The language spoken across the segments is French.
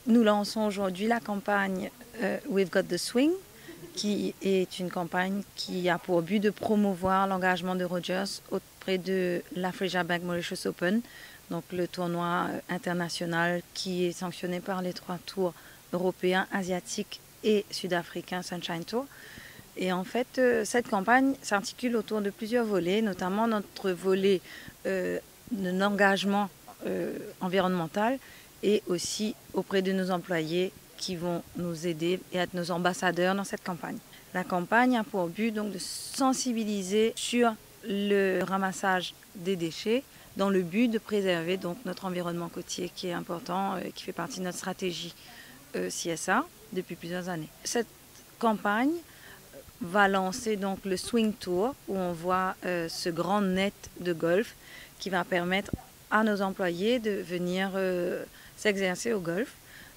Nous lançons aujourd'hui la campagne We've Got the Swing, qui est une campagne qui a pour but de promouvoir l'engagement de Rogers auprès de l'Afrija Bank Mauritius Open, donc le tournoi international qui est sanctionné par les 3 tours européens, asiatiques et sud-africains Sunshine Tour. Et en fait, cette campagne s'articule autour de plusieurs volets, notamment notre volet d'engagement environnemental et aussi auprès de nos employés qui vont nous aider et être nos ambassadeurs dans cette campagne. La campagne a pour but donc de sensibiliser sur le ramassage des déchets dans le but de préserver donc notre environnement côtier qui est important, qui fait partie de notre stratégie CSA depuis plusieurs années. Cette campagne va lancer donc le Swing Tour où on voit ce grand net de golf qui va permettre à nos employés de venir s'exercer au golf.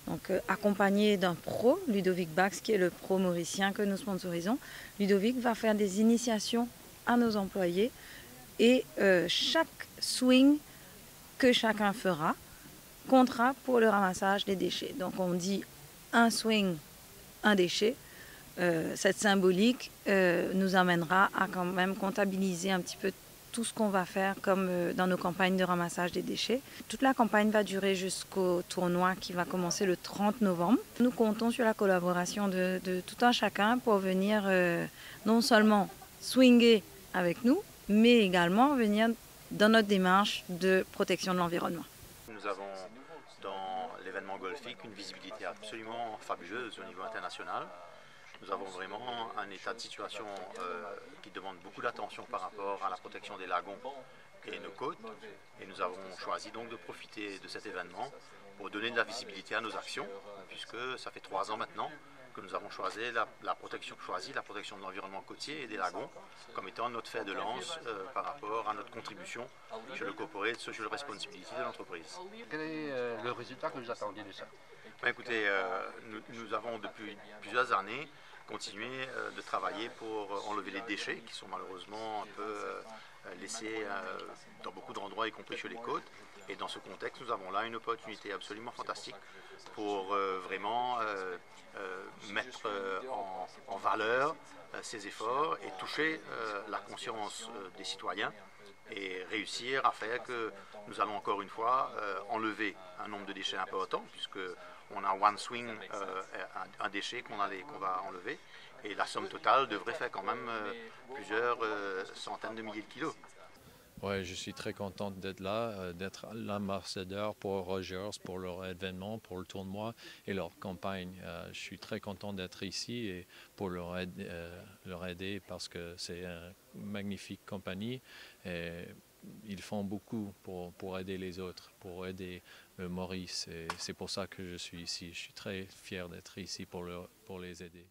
Donc accompagné d'un pro, Ludovic Bax, qui est le pro mauricien que nous sponsorisons. Ludovic va faire des initiations à nos employés et chaque swing que chacun fera comptera pour le ramassage des déchets. Donc on dit un swing, un déchet. Cette symbolique nous amènera à quand même comptabiliser un petit peu tout ce qu'on va faire comme dans nos campagnes de ramassage des déchets. Toute la campagne va durer jusqu'au tournoi qui va commencer le 30 novembre. Nous comptons sur la collaboration de tout un chacun pour venir non seulement swinger avec nous, mais également venir dans notre démarche de protection de l'environnement. Nous avons dans l'événement golfique une visibilité absolument fabuleuse au niveau international. Nous avons vraiment un état de situation qui demande beaucoup d'attention par rapport à la protection des lagons et nos côtes. Et nous avons choisi donc de profiter de cet événement pour donner de la visibilité à nos actions, puisque ça fait 3 ans maintenant que nous avons choisi la protection de l'environnement côtier et des lagons comme étant notre fer de lance par rapport à notre contribution sur le corporate social responsibility de l'entreprise. Quel est le résultat que vous attendiez de ça? Écoutez, nous avons depuis plusieurs années continué de travailler pour enlever les déchets qui sont malheureusement un peu laissés dans beaucoup d'endroits, y compris sur les côtes. Et dans ce contexte, nous avons là une opportunité absolument fantastique pour vraiment mettre en valeur ces efforts et toucher la conscience des citoyens et réussir à faire que nous allons encore une fois enlever un nombre de déchets important, puisque on a one swing, un déchet qu'on va enlever, et la somme totale devrait faire quand même plusieurs centaines de milliers de kilos. Oui, je suis très content d'être là, d'être l'ambassadeur pour Rogers, pour leur événement, pour le tournoi et leur campagne. Je suis très content d'être ici et pour leur aider parce que c'est une magnifique compagnie et ils font beaucoup pour aider les autres, pour aider le Maurice. Et c'est pour ça que je suis ici. Je suis très fier d'être ici pour les aider.